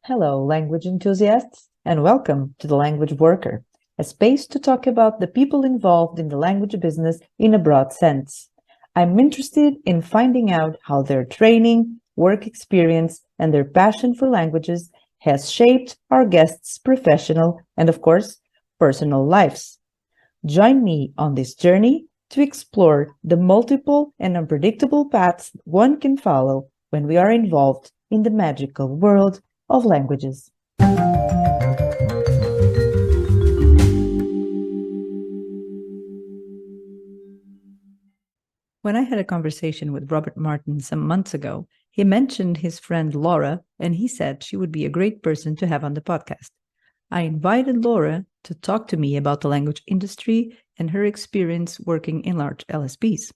Hello, language enthusiasts, and welcome to The Language Worker, a space to talk about the people involved in the language business in a broad sense. I'm interested in finding out how their training, work experience, and their passion for languages has shaped our guests' professional and, of course, personal lives. Join me on this journey to explore the multiple and unpredictable paths one can follow when we are involved in the magical world of languages. When I had a conversation with Robert Martin some months ago, he mentioned his friend Laura, and he said she would be a great person to have on the podcast. I invited Laura to talk to me about the language industry and her experience working in large LSPs.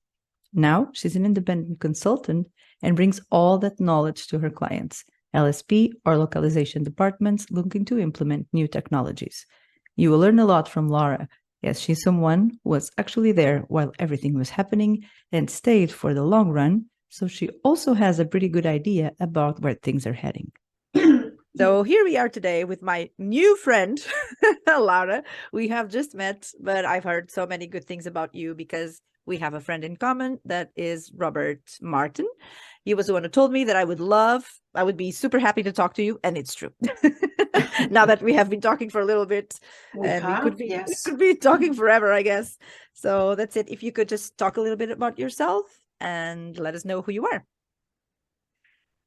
Now she's an independent consultant and brings all that knowledge to her clients, LSP or localization departments looking to implement new technologies. You will learn a lot from Laura. Yes, she's someone who was actually there while everything was happening and stayed for the long run, so she also has a pretty good idea about where things are heading. So here we are today with my new friend, Laura. We have just met, but I've heard so many good things about you because we have a friend in common that is Robert Martin. He was the one who told me that I would be super happy to talk to you, and it's true. Now that we have been talking for a little bit, we could be talking forever, I guess. So that's it. If you could just talk a little bit about yourself and let us know who you are.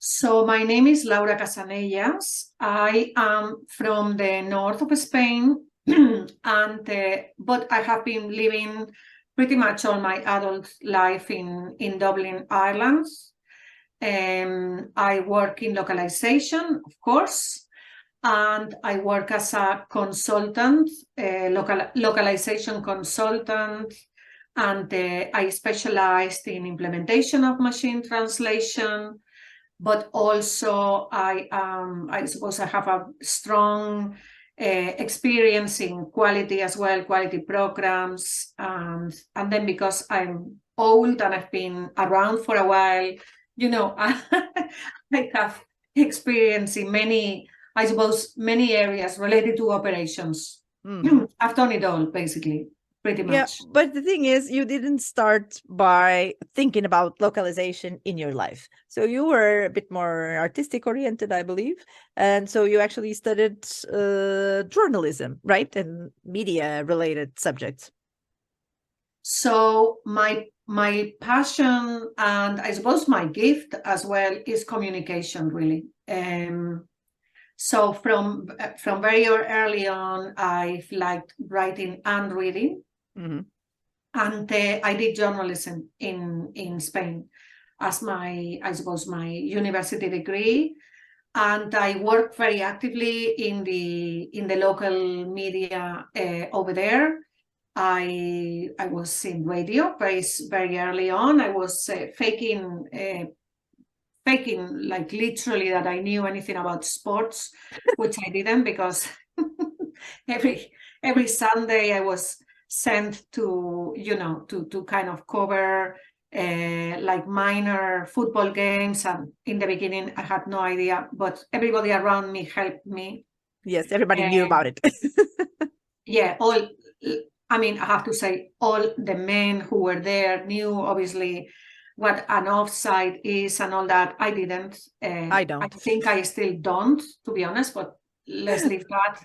So my name is Laura Casanellas. I am from the north of Spain, but I have been living pretty much all my adult life in Dublin, Ireland. I work in localization, of course, and I work as a consultant, localization consultant, and I specialized in implementation of machine translation. But also, I suppose I have a strong experience in quality as well, quality programs. And then because I'm old and I've been around for a while, I have experience in many areas related to operations. I've done it all, basically. Pretty much. Yeah, but the thing is, you didn't start by thinking about localization in your life. So you were a bit more artistic oriented, I believe. And so you actually studied journalism, right? And media related subjects. So my passion and I suppose my gift as well is communication, really. So from very early on, I've liked writing and reading. Mm-hmm. And I did journalism in Spain as I suppose my university degree, and I worked very actively in the local media over there. I was in radio very early on. I was faking like literally that I knew anything about sports, which I didn't, because every Sunday I was sent to to kind of cover like minor football games, and in the beginning I had no idea, but everybody around me helped me. Yes, everybody knew about it. Yeah, I have to say all the men who were there knew obviously what an offside is and all that. I didn't. I don't. I think I still don't, to be honest, but let's leave that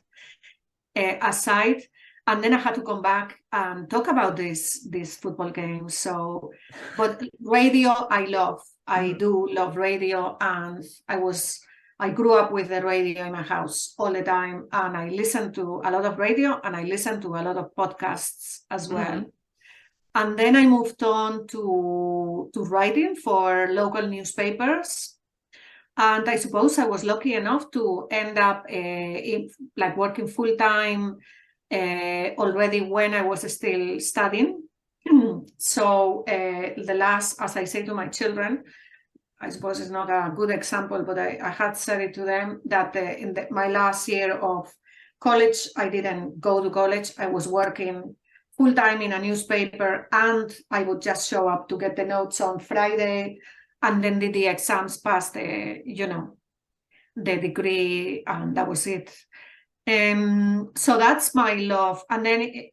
aside. And then I had to come back and talk about this football game. So, but radio, I love. I do love radio, and I grew up with the radio in my house all the time, and I listened to a lot of radio, and I listened to a lot of podcasts as well. Mm-hmm. And then I moved on to writing for local newspapers. And I suppose I was lucky enough to end up working full-time already when I was still studying. So as I say to my children, I suppose it's not a good example, but I had said it to them that my last year of college, I didn't go to college. I was working full-time in a newspaper, and I would just show up to get the notes on Friday, and then did the exams, pass the the degree, and that was it. So that's my love. And then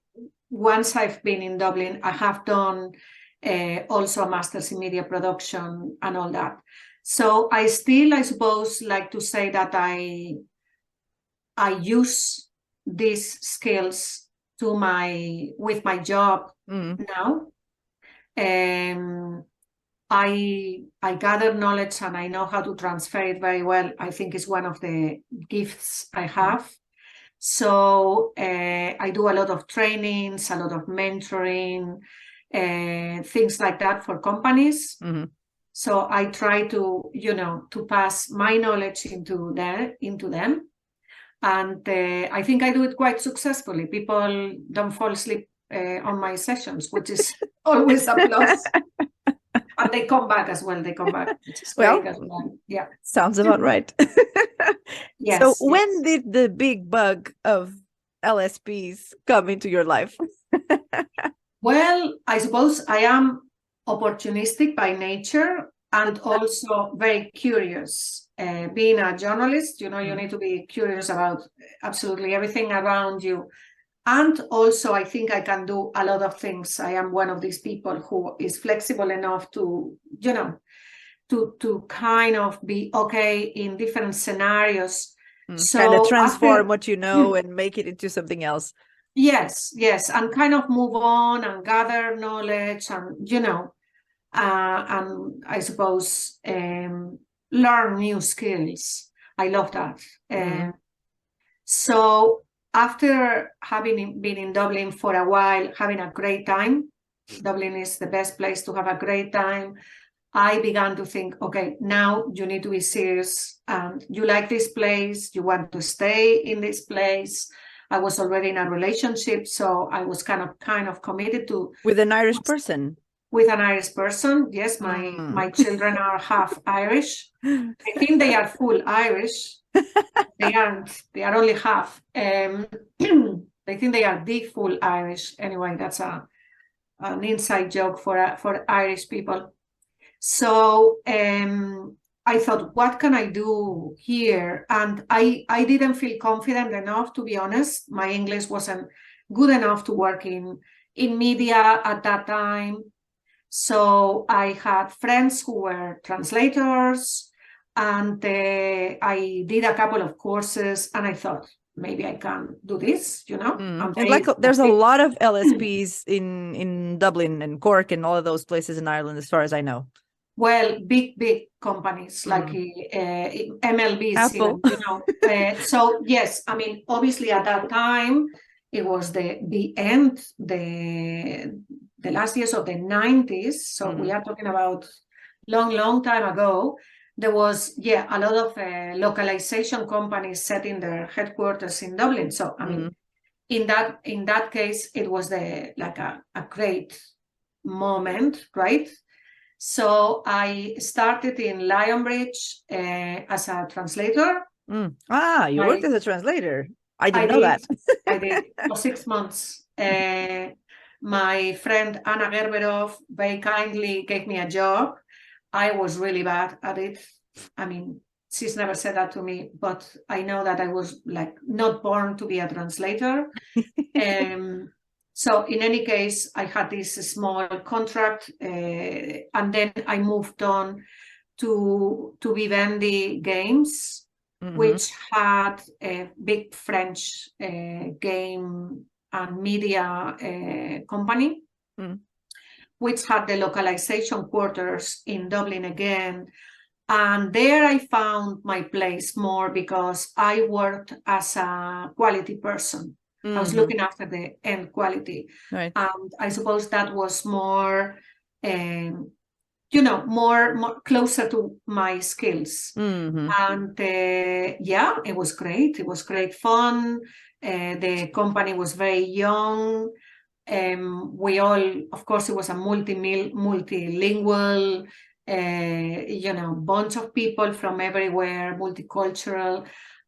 once I've been in Dublin, I have done also a master's in media production and all that. So I still, I suppose, like to say that I use these skills with my job now. I gather knowledge and I know how to transfer it very well. I think it's one of the gifts I have. So I do a lot of trainings, a lot of mentoring, things like that for companies. So I try to, to pass my knowledge into them. And I think I do it quite successfully. People don't fall asleep on my sessions, which is always a plus. And they come back as well. They come back, which is great as well. Yeah. Sounds about right. Yes. So when did the big bug of LSPs come into your life? Well, I suppose I am opportunistic by nature and also very curious. Being a journalist, you need to be curious about absolutely everything around you. And also, I think I can do a lot of things. I am one of these people who is flexible enough to, to kind of be okay in different scenarios. So kind of transform what you know and make it into something else. Yes, and kind of move on and gather knowledge and, and I suppose learn new skills. I love that. So after having been in Dublin for a while, having a great time, Dublin is the best place to have a great time. I began to think, okay, now you need to be serious and you like this place, you want to stay in this place. I was already in a relationship, so I was kind of committed to... With an Irish person? With an Irish person, yes. My children are half Irish. I think they are full Irish. They aren't. They are only half. I think they are the full Irish. Anyway, that's an inside joke for Irish people. So I thought, what can I do here? And I didn't feel confident enough, to be honest. My English wasn't good enough to work in media at that time. So I had friends who were translators, and I did a couple of courses, and I thought, maybe I can do this, And there's a lot of LSPs in Dublin and Cork and all of those places in Ireland, as far as I know. Well, big companies like MLBs, Apple. even, so yes, I mean, obviously at that time, it was the end, the last years of the 90s. So we are talking about long time ago. There was, a lot of localization companies setting their headquarters in Dublin. So, I mean, in that case, it was a great moment, right? So I started in Lionbridge as a translator. You worked as a translator. I didn't know that. I did for 6 months. My friend Anna Gerberov very kindly gave me a job. I was really bad at it. I mean, she's never said that to me, but I know that I was not born to be a translator. So in any case, I had this small contract, and then I moved on to Vivendi Games, which had a big French game and media company, which had the localization quarters in Dublin again. And there I found my place more because I worked as a quality person. I was looking after the end quality. Right. And I suppose that was more, more closer to my skills. And it was great. It was great fun. The company was very young. We all, of course, it was a multilingual, bunch of people from everywhere, multicultural.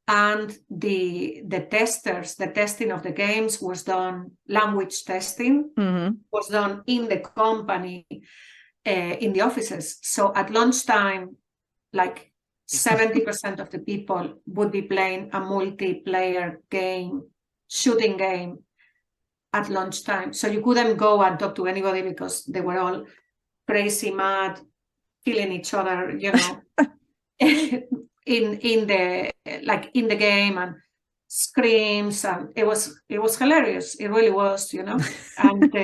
And the testing of the games was done, language testing was done in the company, in the offices. So at lunchtime, 70% of the people would be playing a multiplayer game, shooting game at lunchtime. So you couldn't go and talk to anybody because they were all crazy, mad, killing each other, you know, in the game, and screams, and it was hilarious. It really was, you know. And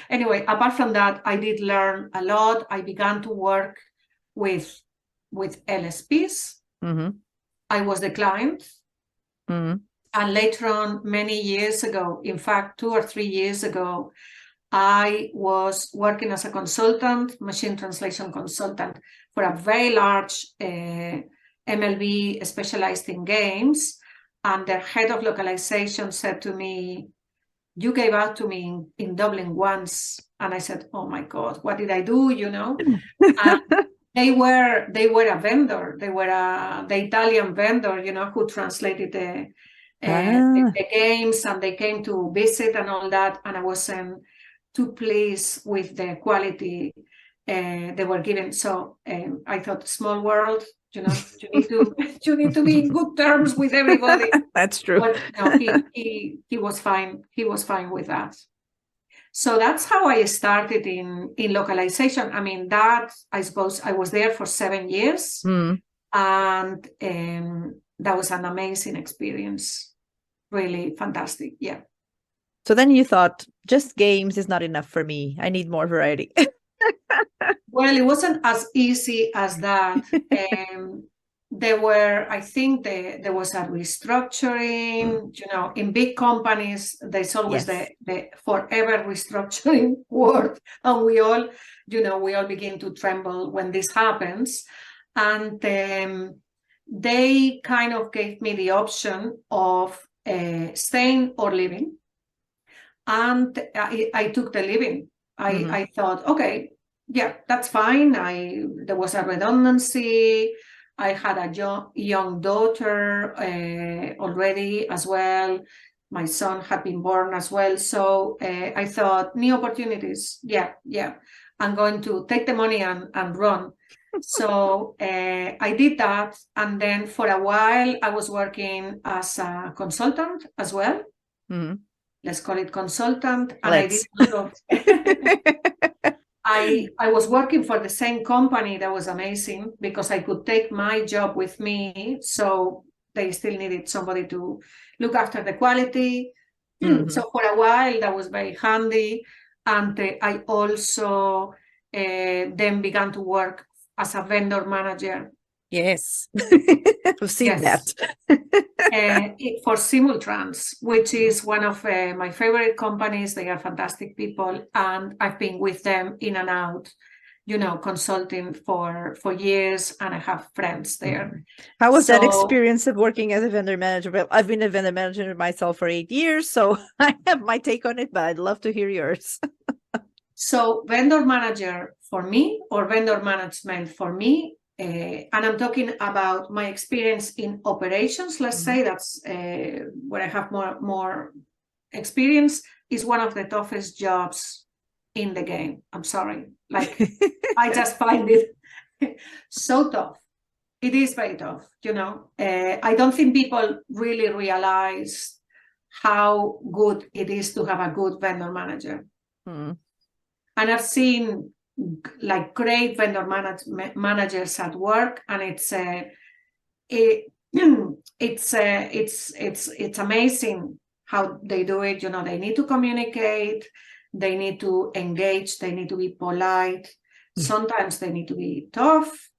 anyway, apart from that, I did learn a lot. I began to work with LSPs. Mm-hmm. I was the client. Mm-hmm. And later on, many years ago, in fact, 2 or 3 years ago, I was working as a consultant, machine translation consultant, for a very large MLB specialized in games. And the head of localization said to me, "You gave out to me in Dublin once." And I said, "Oh my God, what did I do?" You know? And they were a vendor. They were the Italian vendor, you know, who translated the games, and they came to visit and all that. And I wasn't too pleased with the quality they were given. So I thought, small world, you know, you need to be in good terms with everybody. That's true. But no, he was fine. He was fine with that. So that's how I started in localization. I mean, that, I suppose, I was there for 7 years, and that was an amazing experience. Really fantastic. Yeah. So then you thought, just games is not enough for me. I need more variety. Well, it wasn't as easy as that. I think there was a restructuring, you know, in big companies, there's always the forever restructuring word. And we all begin to tremble when this happens. And they kind of gave me the option of staying or leaving. And I took the leaving. I thought, okay, yeah, that's fine. There was a redundancy. I had a young daughter already as well. My son had been born as well. So I thought, new opportunities. Yeah. I'm going to take the money and run. So I did that. And then for a while, I was working as a consultant as well. Let's call it consultant. And I did a lot of... I was working for the same company. That was amazing because I could take my job with me. So they still needed somebody to look after the quality. So for a while, that was very handy. And I also then began to work as a vendor manager. Yes, I've seen that. For Simultrans, which is one of my favorite companies. They are fantastic people, and I've been with them in and out, you know, consulting for years, and I have friends there. How was that experience of working as a vendor manager? Well, I've been a vendor manager myself for 8 years, so I have my take on it, but I'd love to hear yours. So vendor manager for me, or vendor management for me, and I'm talking about my experience in operations, let's say, that's where I have more experience, is one of the toughest jobs in the game. I'm sorry. Like, I just find it so tough. It is very tough, you know. I don't think people really realize how good it is to have a good vendor manager. And I've seen like great vendor managers at work, and it's amazing how they do it. You know, they need to communicate, they need to engage, they need to be polite. Sometimes they need to be tough.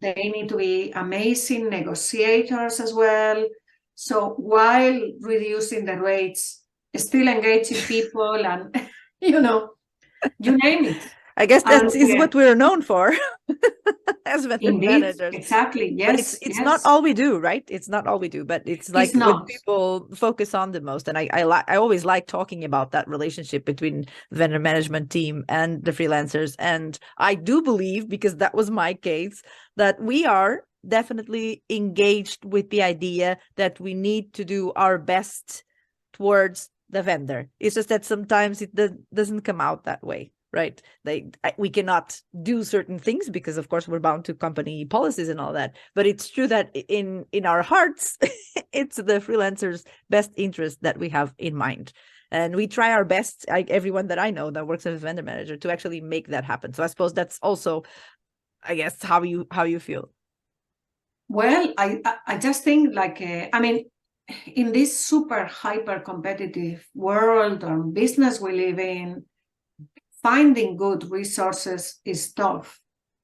They need to be amazing negotiators as well. So while reducing the rates, still engaging people, and you know, you name it. I guess that is what we're known for as vendor managers. Exactly. Yes. But it's not all we do, right? It's not all we do, but it's like what people focus on the most. And I always like talking about that relationship between vendor management team and the freelancers. And I do believe, because that was my case, that we are definitely engaged with the idea that we need to do our best towards the vendor. It's just that sometimes it doesn't come out that way. right? We cannot do certain things because, of course, we're bound to company policies and all that. But it's true that in our hearts, it's the freelancers' best interest that we have in mind. And we try our best, everyone that I know that works as a vendor manager, to actually make that happen. So I suppose that's also, I guess, how you feel. Well, I just think like, I mean, in this super hyper competitive world or business we live in, finding good resources is tough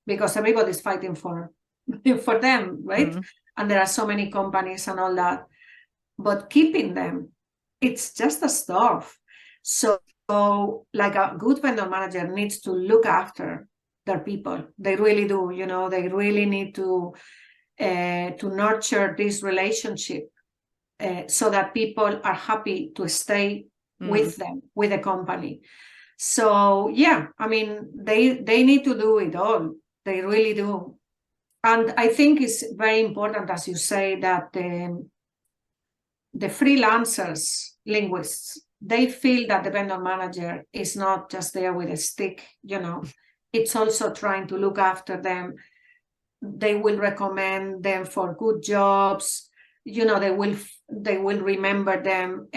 because everybody's fighting for them, right? Mm-hmm. And there are so many companies and all that. But keeping them, it's just as tough. So like a good vendor manager needs to look after their people. They really do, they really need to nurture this relationship so that people are happy to stay with them, with the company. So yeah, I mean, they need to do it all. They really do. And I think it's very important, as you say, that the freelancers, linguists, they feel that the vendor manager is not just there with a stick, it's also trying to look after them. They will recommend them for good jobs, they will remember them,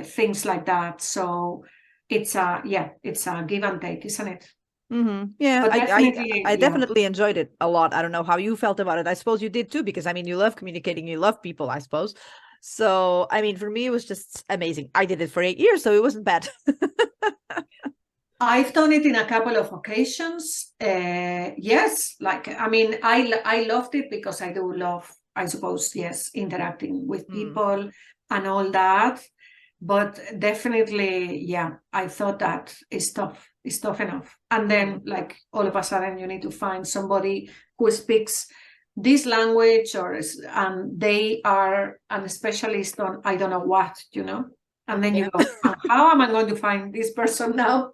things like that. So it's a give and take, isn't it? Mm-hmm. Yeah, But definitely, I definitely enjoyed it a lot. I don't know how you felt about it. I suppose you did too, because I mean, you love communicating, you love people, I suppose. So, I mean, for me, it was just amazing. I did it for 8 years, so it wasn't bad. I've done it in a couple of occasions. Yes, like, I mean, I loved it because I do love, I suppose, yes, interacting with people and all that. But definitely, yeah, I thought that it's tough enough. And then, like, all of a sudden, you need to find somebody who speaks this language, and they are a specialist on I don't know what, And then you go, how am I going to find this person now?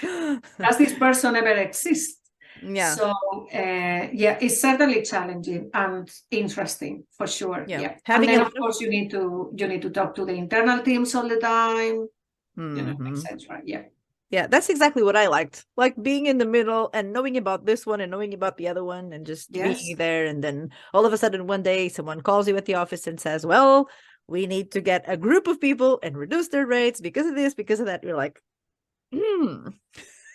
Does this person ever exist? Yeah. So yeah, it's certainly challenging and interesting for sure. Yeah. And Having then a of course you need to talk to the internal teams all the time. Mm-hmm. Etc. Yeah. Yeah, that's exactly what I liked. Like being in the middle and knowing about this one and knowing about the other one and just being there. And then all of a sudden one day someone calls you at the office and says, well, we need to get a group of people and reduce their rates because of this, because of that. You're like,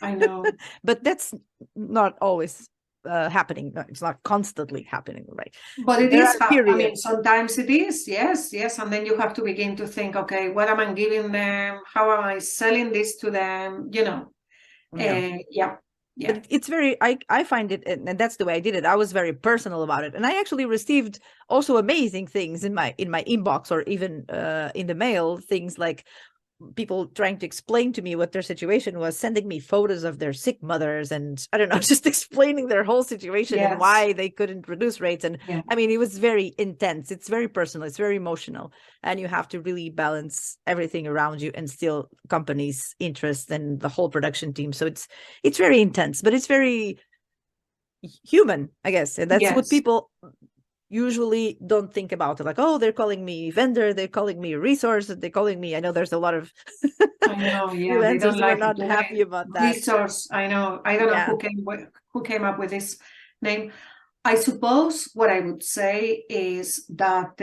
I know. But that's not always happening. No, it's not constantly happening, right? But it There is, are I mean, periods. sometimes it is, yes. And then you have to begin to think, okay, what am I giving them? How am I selling this to them? Yeah. But it's very, I find it, and that's the way I did it. I was very personal about it, and I actually received also amazing things in my inbox, or even in the mail, things like people trying to explain to me what their situation was, sending me photos of their sick mothers, and I don't know, just explaining their whole situation and why they couldn't reduce rates. And I mean, it was very intense. It's very personal. It's very emotional. And you have to really balance everything around you and still company's interests and the whole production team. So it's very intense, but it's very human, I guess. And that's what people usually don't think about it, like, oh, they're calling me vendor, they're calling me resource, they're calling me, I know there's a lot of I know, yeah, they freelancers don't who are like it not happy about that. Resource, I know. I don't know who came up with this name. I suppose what I would say is that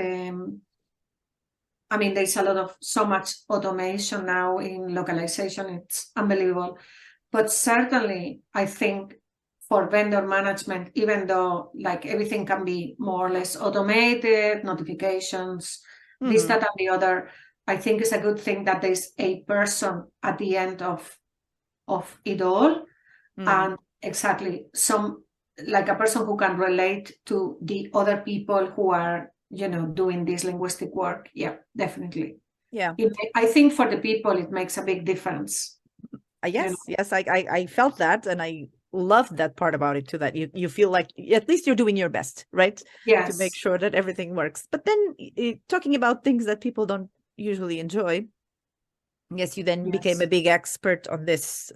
I mean, there's a lot of so much automation now in localization, it's unbelievable. But certainly I think for vendor management, even though like everything can be more or less automated, notifications, this, that, and the other, I think it's a good thing that there's a person at the end of it all. And exactly, like a person who can relate to the other people who are, doing this linguistic work. Yeah, definitely. Yeah. I think for the people, it makes a big difference. Yes, I felt that, and I loved that part about it too, that you feel like at least you're doing your best, right? Yes. To make sure that everything works. But then talking about things that people don't usually enjoy, yes, you then became a big expert on this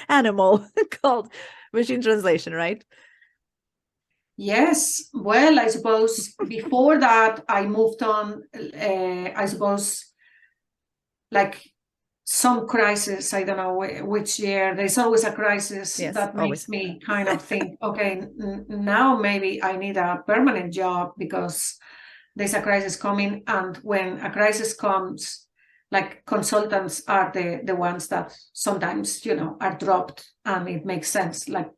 animal called machine translation, right? Yes. Well, I suppose before that, I moved on, I suppose, like some crisis, I don't know which year, there's always a crisis that makes me kind of think, okay, now maybe I need a permanent job because there's a crisis coming. And when a crisis comes, like consultants are the ones that sometimes, are dropped, and it makes sense. Like,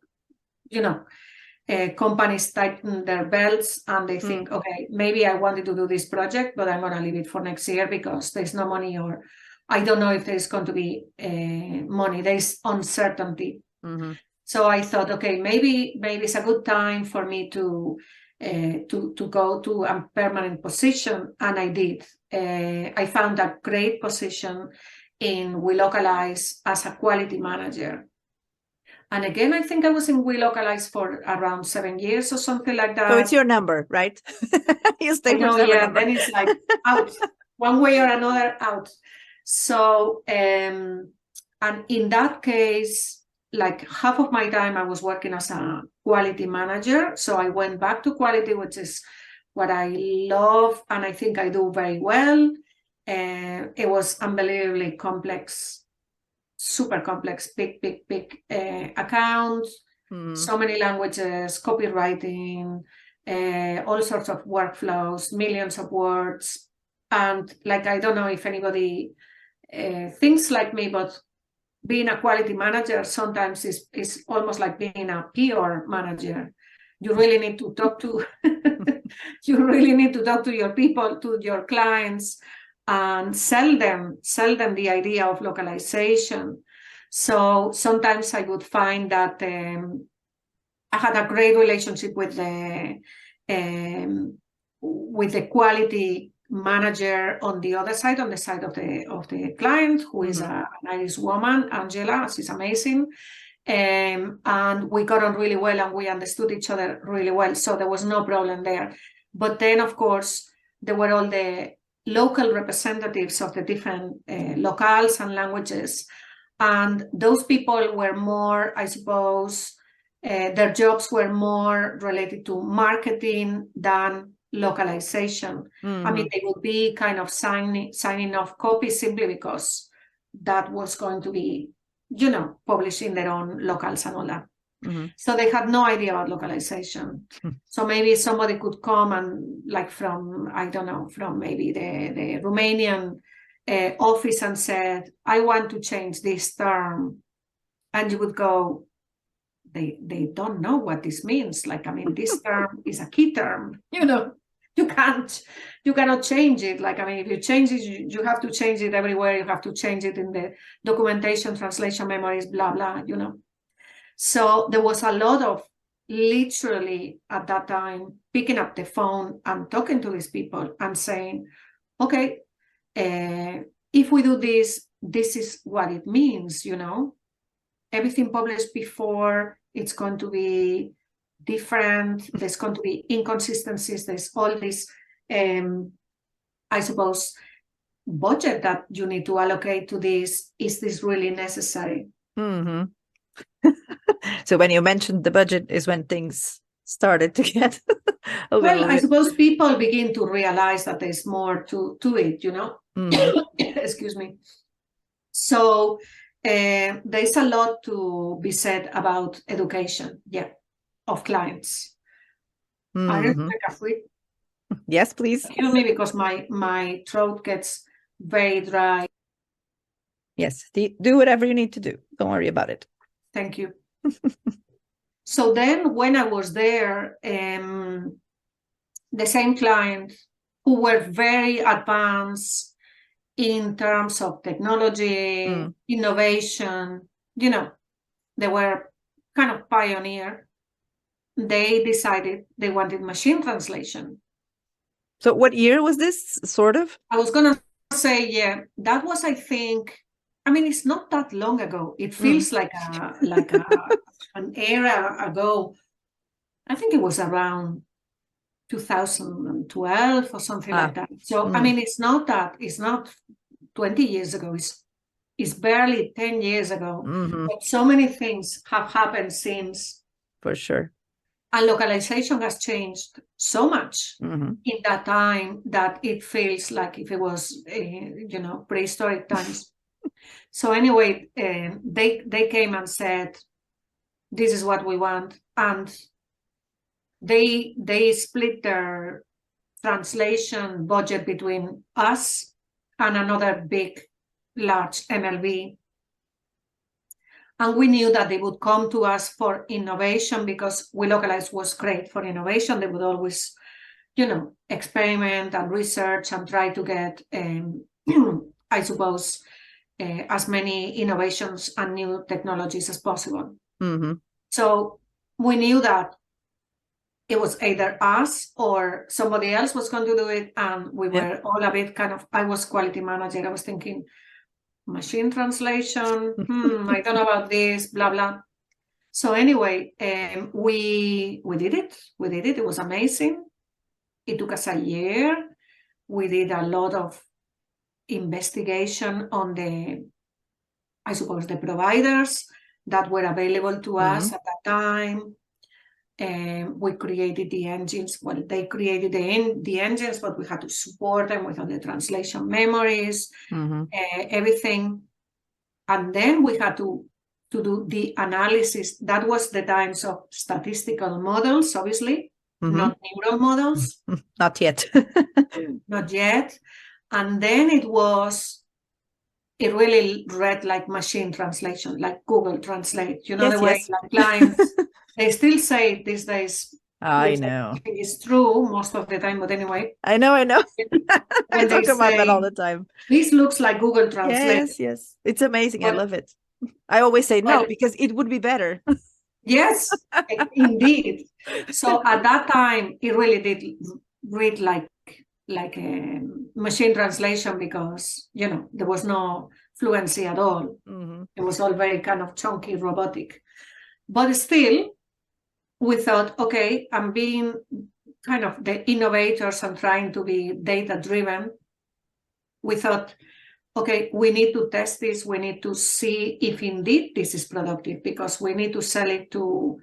companies tighten their belts and they think, okay, maybe I wanted to do this project, but I'm going to leave it for next year because there's no money, or I don't know if there's going to be money. There's uncertainty. Mm-hmm. So I thought, okay, maybe it's a good time for me to go to a permanent position, and I did. I found a great position in We Localize as a quality manager. And again, I think I was in We Localize for around 7 years or something like that. So it's your number, right? You stay for 7 yeah, number. Then it's like out, one way or another, out. So, and in that case, like half of my time I was working as a quality manager. So I went back to quality, which is what I love, and I think I do very well. It was unbelievably complex, super complex, big accounts, so many languages, copywriting, all sorts of workflows, millions of words. And like, I don't know if anybody thinks like me, but being a quality manager sometimes is almost like being a PR manager. You really need to talk to you really need to talk to your people, to your clients, and sell them the idea of localization. So sometimes I would find that I had a great relationship with the quality manager on the other side, on the side of the client, who is an Irish woman, Angela. She's amazing. And we got on really well, and we understood each other really well. So there was no problem there. But then, of course, there were all the local representatives of the different locales and languages. And those people were more, I suppose, their jobs were more related to marketing than localization. I mean, they would be kind of signing off copy simply because that was going to be, published in their own locals and all that. So they had no idea about localization. So maybe somebody could come and, like, from, I don't know, from maybe the Romanian office and said, I want to change this term. And you would go, they don't know what this means. Like, I mean, this term is a key term, you cannot change it. Like, I mean, if you change it, you have to change it everywhere. You have to change it in the documentation, translation memories, blah, blah, So there was a lot of, literally at that time, picking up the phone and talking to these people and saying, okay, if we do this, this is what it means, Everything published before, it's going to be different. There's going to be inconsistencies. There's all this, I suppose, budget that you need to allocate to this. Is this really necessary? So when you mentioned the budget is when things started to get a little I suppose people begin to realize that there's more to it, Excuse me. So there's a lot to be said about education, of clients. I don't take a free. Yes, please. Excuse me, because my throat gets very dry. Yes, do whatever you need to do. Don't worry about it. Thank you. So then when I was there, the same client, who were very advanced in terms of technology, innovation, they were kind of pioneer. They decided they wanted machine translation. So what year was this, sort of? I was going to say, that was, I think, I mean, it's not that long ago. It feels like an era ago. I think it was around 2012 or something like that. So, I mean, it's not 20 years ago. It's barely 10 years ago. But so many things have happened since. For sure. And localization has changed so much in that time that it feels like if it was, prehistoric times. So anyway, they came and said, this is what we want. And they split their translation budget between us and another big, large MLB. And we knew that they would come to us for innovation because We Localize was great for innovation. They would always, experiment and research and try to get, I suppose, as many innovations and new technologies as possible. Mm-hmm. So we knew that it was either us or somebody else was going to do it. And we were all a bit I was quality manager. I was thinking, machine translation, I don't know about this, blah, blah. So anyway, we did it. We did it. It was amazing. It took us a year. We did a lot of investigation on the providers that were available to us at that time. We created the engines. Well, they created the engines, but we had to support them with all the translation memories, everything. And then we had to do the analysis. That was the times of statistical models, obviously, not neural models. Not yet. Not yet. And then it really read like machine translation, like Google Translate. The way like clients, they still say it these days. I know. I think it's true most of the time, but anyway. I know. I talk about that all the time. This looks like Google Translate. Yes. It's amazing. I love it. I always say no, because it would be better. Yes, indeed. So at that time, it really did read like a machine translation because, there was no fluency at all. It was all very kind of chunky, robotic. But still, we thought, okay, I'm being kind of the innovators and trying to be data-driven. We thought, okay, we need to test this. We need to see if indeed this is productive because we need to sell it to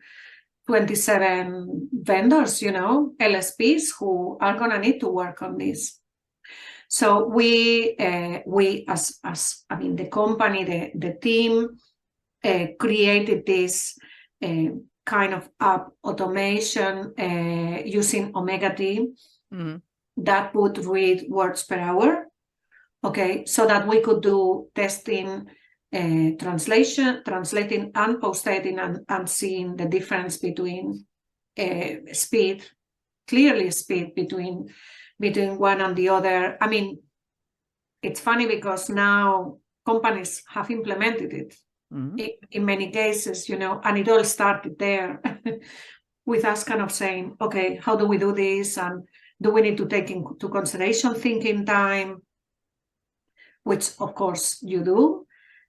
27 vendors, LSPs who are going to need to work on this. So we the company, the team created this kind of app automation using Omega T that would read words per hour. Okay, so that we could do testing, translating and post-editing and seeing the difference between speed between one and the other. I mean, it's funny because now companies have implemented it in many cases, and it all started there with us kind of saying, okay, how do we do this? And do we need to take into consideration thinking time? Which of course you do.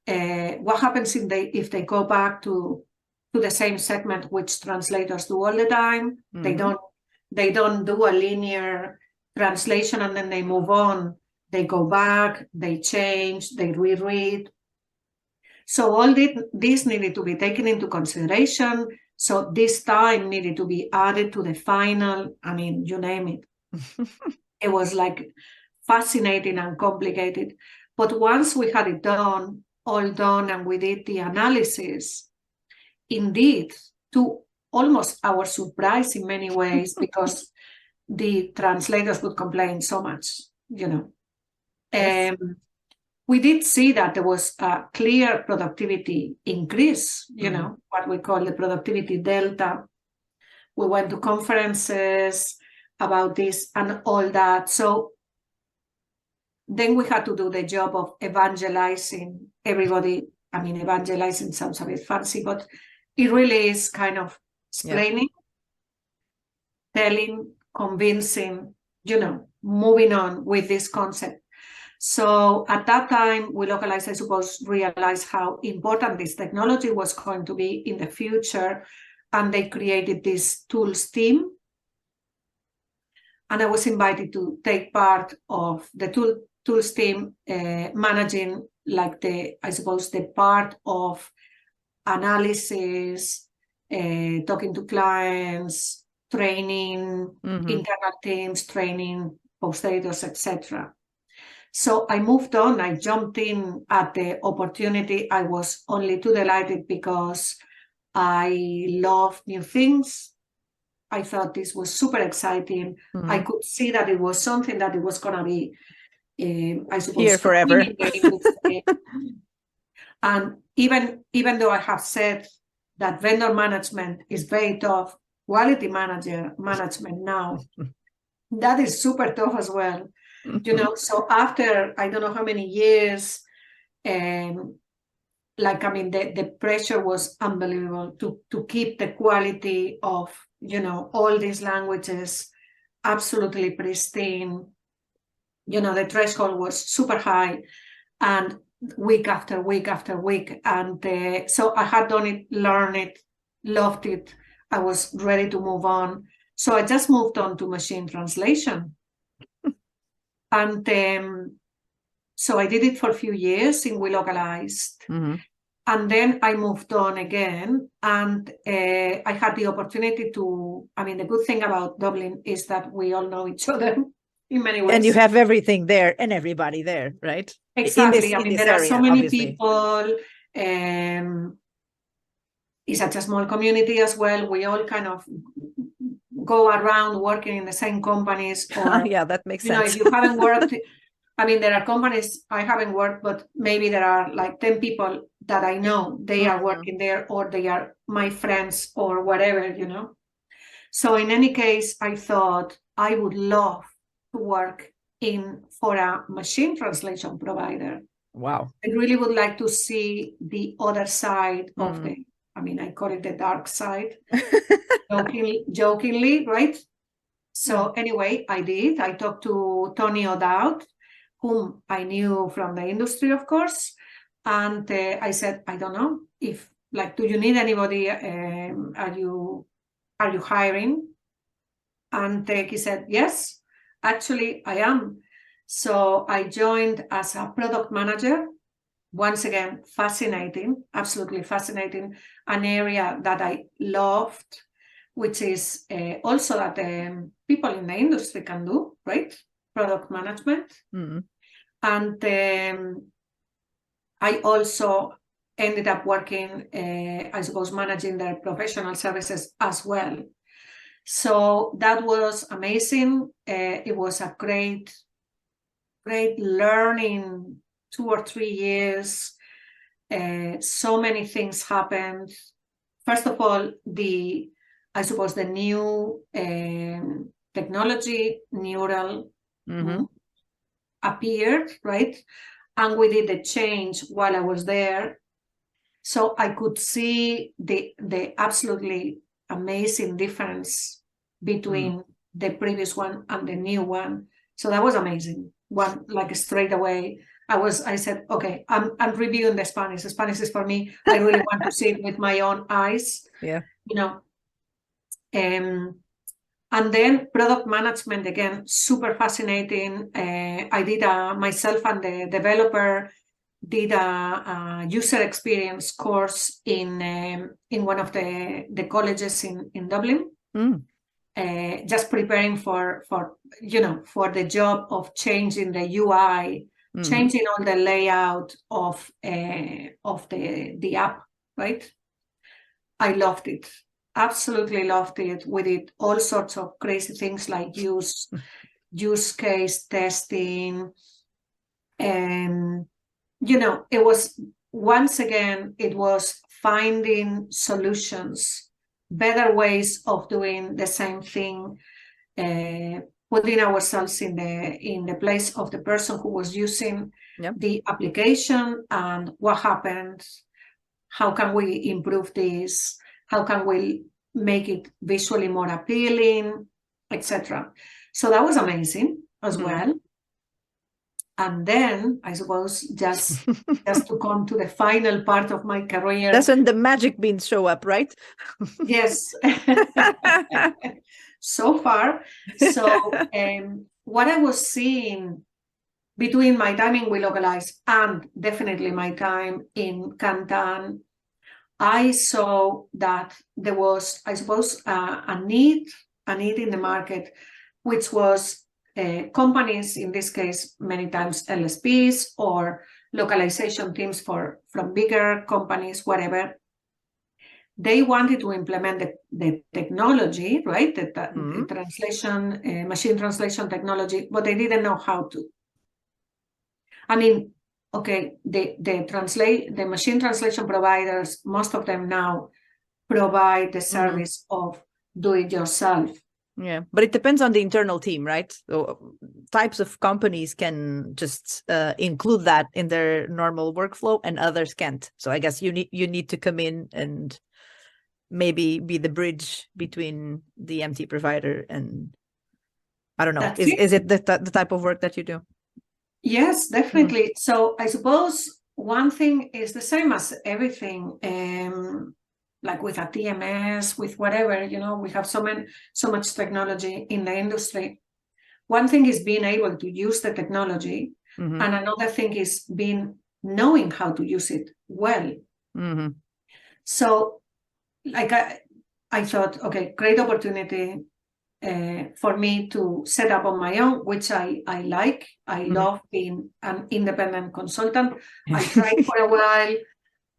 What happens if they go back to the same segment, which translators do all the time? They don't do a linear translation and then they move on. They go back, they change, they reread. So all this needed to be taken into consideration. So this time needed to be added to the final. I mean, you name it. It was like fascinating and complicated. But once we had it all done, and we did the analysis, indeed, to almost our surprise in many ways, because the translators would complain so much, Yes. We did see that there was a clear productivity increase, what we call the productivity delta. We went to conferences about this and all that. So then we had to do the job of evangelizing everybody. I mean, evangelizing sounds a bit fancy, but it really is kind of explaining, telling, convincing, moving on with this concept. So at that time, We Localize, I suppose, realized how important this technology was going to be in the future. And they created this tools team. And I was invited to take part of the tools team, managing the part of analysis, talking to clients, training internal teams, training post editors, etc. So I moved on. I jumped in at the opportunity. I was only too delighted because I love new things. I thought this was super exciting. I could see that it was something that it was going to be, I suppose, here forever. in the industry. And even though I have said that vendor management is very tough, quality management now, that is super tough as well. So after I don't know how many years, the pressure was unbelievable to keep the quality of, all these languages absolutely pristine. The threshold was super high, and week after week after week. And so I had done it, learned it, loved it. I was ready to move on. So I just moved on to machine translation. And so I did it for a few years in We Localized. And then I moved on again, and I had the opportunity to, the good thing about Dublin is that we all know each other in many ways. And you have everything there and everybody there, right? Exactly. In this there area, are so many obviously. people. It's such a small community as well. We all kind of go around working in the same companies. Or, yeah, that makes sense. If you haven't worked, there are companies I haven't worked, but maybe there are like 10 people that I know. They are working there, or they are my friends or whatever, So in any case, I thought I would love to work for a machine translation provider. Wow. I really would like to see the other side of I call it the dark side, jokingly, right? So anyway, I did. I talked to Tony O'Dowd, whom I knew from the industry, of course. And I said, I don't know if, do you need anybody? Are you hiring? And he said, yes, actually I am. So I joined as a product manager. Once again, fascinating, absolutely fascinating, an area that I loved, which is also that people in the industry can do, right? Product management. And I also ended up working, I suppose, managing their professional services as well. So that was amazing. It was a great learning 2 or 3 years. So many things happened. First of all, I suppose the new technology, neural, appeared, right? And we did the change while I was there. So I could see the absolutely amazing difference between the previous one and the new one. So that was amazing. One, like straight away, I said, okay, I'm reviewing the Spanish. The Spanish is for me. I really want to see it with my own eyes. Yeah. And then product management, again, super fascinating. I did myself and the developer did a user experience course in one of the colleges in Dublin. Just preparing for the job of changing the UI, changing all the layout of the app, right? I loved it. Absolutely loved it. We did all sorts of crazy things like use case testing. And, it was, once again, it was finding solutions, better ways of doing the same thing, putting ourselves in the place of the person who was using the application, and what happened, how can we improve this, how can we make it visually more appealing, etc. So that was amazing as well. And then, I suppose, just to come to the final part of my career. Doesn't the magic beans show up, right? Yes. So far. So what I was seeing between my time in We Localize and definitely my time in Cantan, I saw that there was, I suppose, a need in the market, which was companies, in this case, many times LSPs or localization teams from bigger companies, whatever, they wanted to implement the technology, right? The translation, machine translation technology, but they didn't know how to. I mean, okay, the machine translation providers, most of them now provide the service of do it yourself. Yeah, but it depends on the internal team, right? So types of companies can just include that in their normal workflow, and others can't. So I guess you need to come in and maybe be the bridge between the MT provider and, I don't know. Is it the type of work that you do? Yes, definitely. So I suppose one thing is the same as everything. Like with a TMS, with whatever, we have so much technology in the industry. One thing is being able to use the technology, and another thing is knowing how to use it well. So, like I thought, okay, great opportunity for me to set up on my own, which I like. I love being an independent consultant. I tried for a while.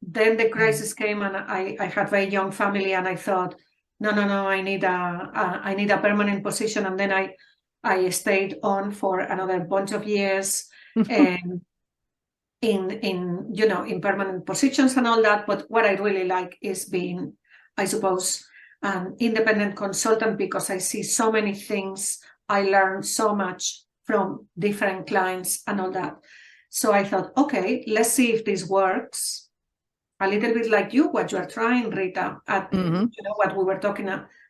Then the crisis came, and I had a very young family, and I thought, no, I need a permanent position. And then I stayed on for another bunch of years, in permanent positions and all that. But what I really like is being, I suppose, an independent consultant, because I see so many things. I learn so much from different clients and all that. So I thought, okay, let's see if this works. A little bit like what you are trying, Rita, what we were talking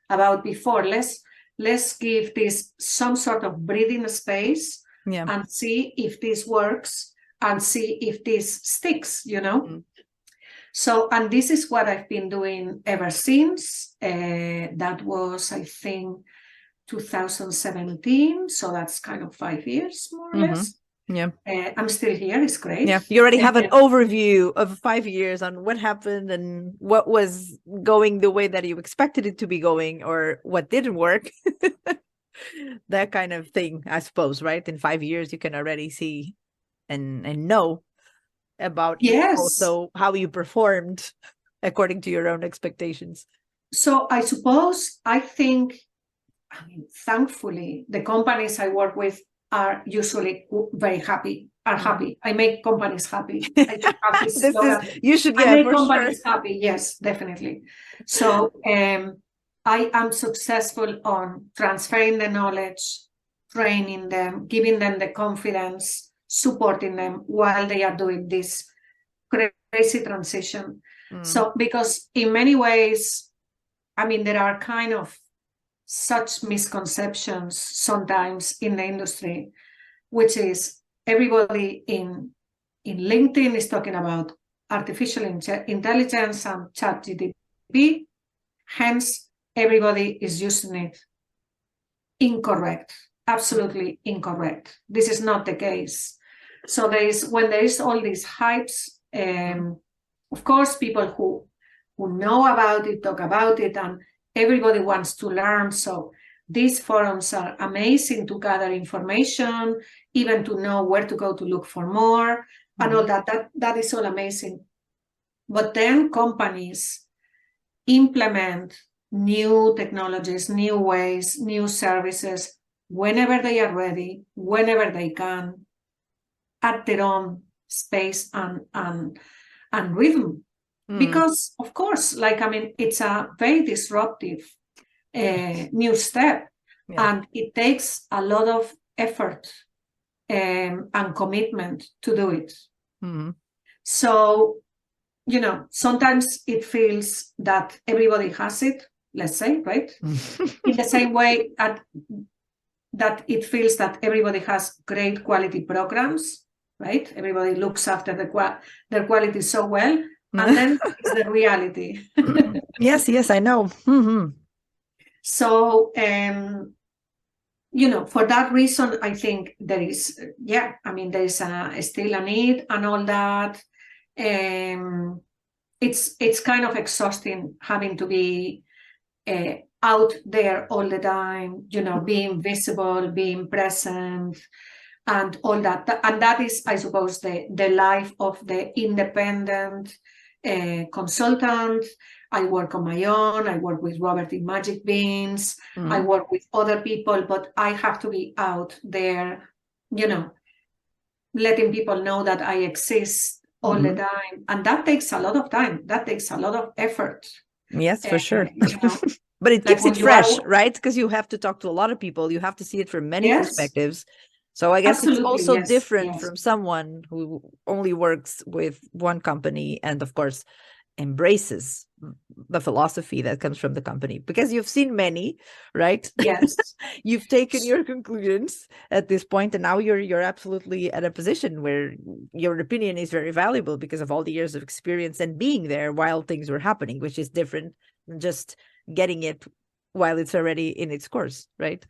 about before. Let's give this some sort of breathing space, and see if this works, and see if this sticks, So, and this is what I've been doing ever since. That was, I think, 2017. So that's kind of 5 years, more or less. Yeah, I'm still here. It's great. Yeah, you already have an overview of 5 years on what happened and what was going the way that you expected it to be going, or what didn't work. That kind of thing, I suppose, right? In 5 years, you can already see and know about also how you performed according to your own expectations. So I think, thankfully, the companies I work with are usually very happy, happy. I make companies happy. You should, I make companies happy. Yes, definitely. So I am successful on transferring the knowledge, training them, giving them the confidence, supporting them while they are doing this crazy transition. So, because in many ways, there are kind of such misconceptions sometimes in the industry, which is everybody in LinkedIn is talking about artificial intelligence and ChatGPT. Hence, everybody is using it incorrect, absolutely incorrect. This is not the case. So when there is all these hypes, of course, people who know about it talk about it, and everybody wants to learn. So these forums are amazing to gather information, even to know where to go to look for more, and all that. That is all amazing. But then companies implement new technologies, new ways, new services, whenever they are ready, whenever they can, at their own space and rhythm. Because, of course, it's a very disruptive new step, and it takes a lot of effort and commitment to do it. So, sometimes it feels that everybody has it, let's say, right? In the same way that it feels that everybody has great quality programs, right? Everybody looks after their quality so well. And then it's the reality. Yes, I know. So, for that reason, I think there is, there is still a need and all that. It's kind of exhausting having to be out there all the time, being visible, being present, and all that. And that is, I suppose, the life of the independent consultant. I work on my own. I work with Robert in Magic Beans. I work with other people, but I have to be out there, letting people know that I exist all the time. And that takes a lot of time. That takes a lot of effort. Yes, for sure. But it keeps it fresh, right? Because you have to talk to a lot of people. You have to see it from many perspectives. So I guess it's also different from someone who only works with one company and, of course, embraces the philosophy that comes from the company, because you've seen many, right? Yes. You've taken your conclusions at this point, and now you're absolutely at a position where your opinion is very valuable because of all the years of experience and being there while things were happening, which is different than just getting it while it's already in its course, right?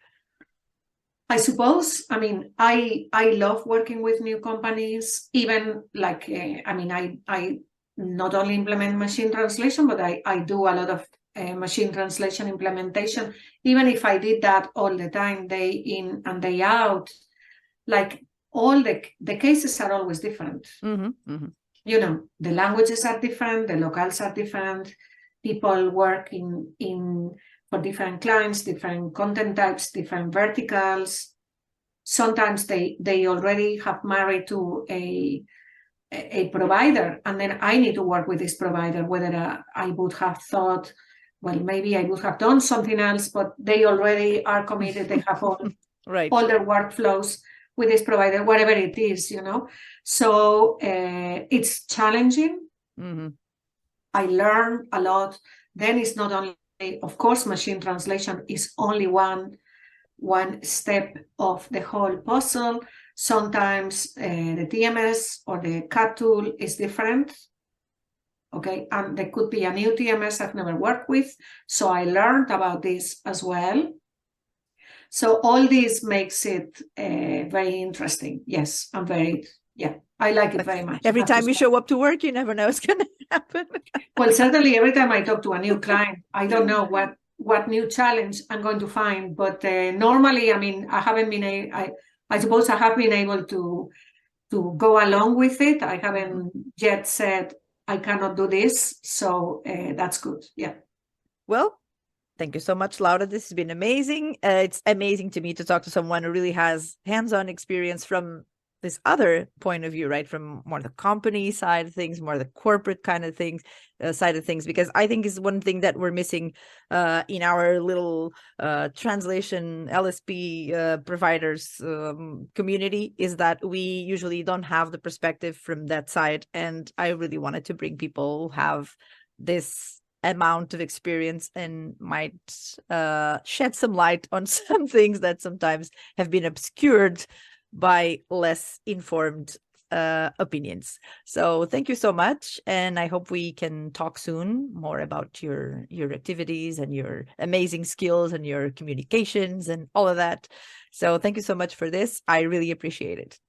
I suppose, I love working with new companies, even like, I not only implement machine translation, but I do a lot of machine translation implementation. Even if I did that all the time, day in and day out, like all the cases are always different. The languages are different, the locales are different, people work for different clients, different content types, different verticals. Sometimes they already have married to a provider, and then I need to work with this provider, whether I would have thought, well, maybe I would have done something else, but they already are committed. They have all their workflows with this provider, whatever it is, So it's challenging. I learn a lot. Then it's not only, of course, machine translation is only one step of the whole puzzle. Sometimes the TMS or the CAD tool is different. Okay, and there could be a new TMS I've never worked with. So I learned about this as well. So all this makes it very interesting. Yes, I like it very much. Every time you show up to work, you never know what's going to happen. Well, certainly every time I talk to a new client, I don't know what new challenge I'm going to find. But normally, I haven't been I suppose I have been able to go along with it. I haven't yet said I cannot do this. So that's good. Yeah. Well, thank you so much, Laura. This has been amazing. It's amazing to me to talk to someone who really has hands-on experience from this other point of view, right? From more the company side of things, more the corporate kind of things, side of things, because I think is one thing that we're missing in our little translation LSP providers community, is that we usually don't have the perspective from that side. And I really wanted to bring people who have this amount of experience and might shed some light on some things that sometimes have been obscured by less informed opinions. So thank you so much, and I hope we can talk soon more about your activities and your amazing skills and your communications and all of that. So thank you so much for this. I really appreciate it.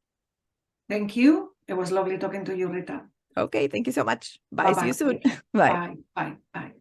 Thank you. It was lovely talking to you, Rita. Okay, thank you so much. Bye. See you soon. Bye. Bye. Bye. Bye.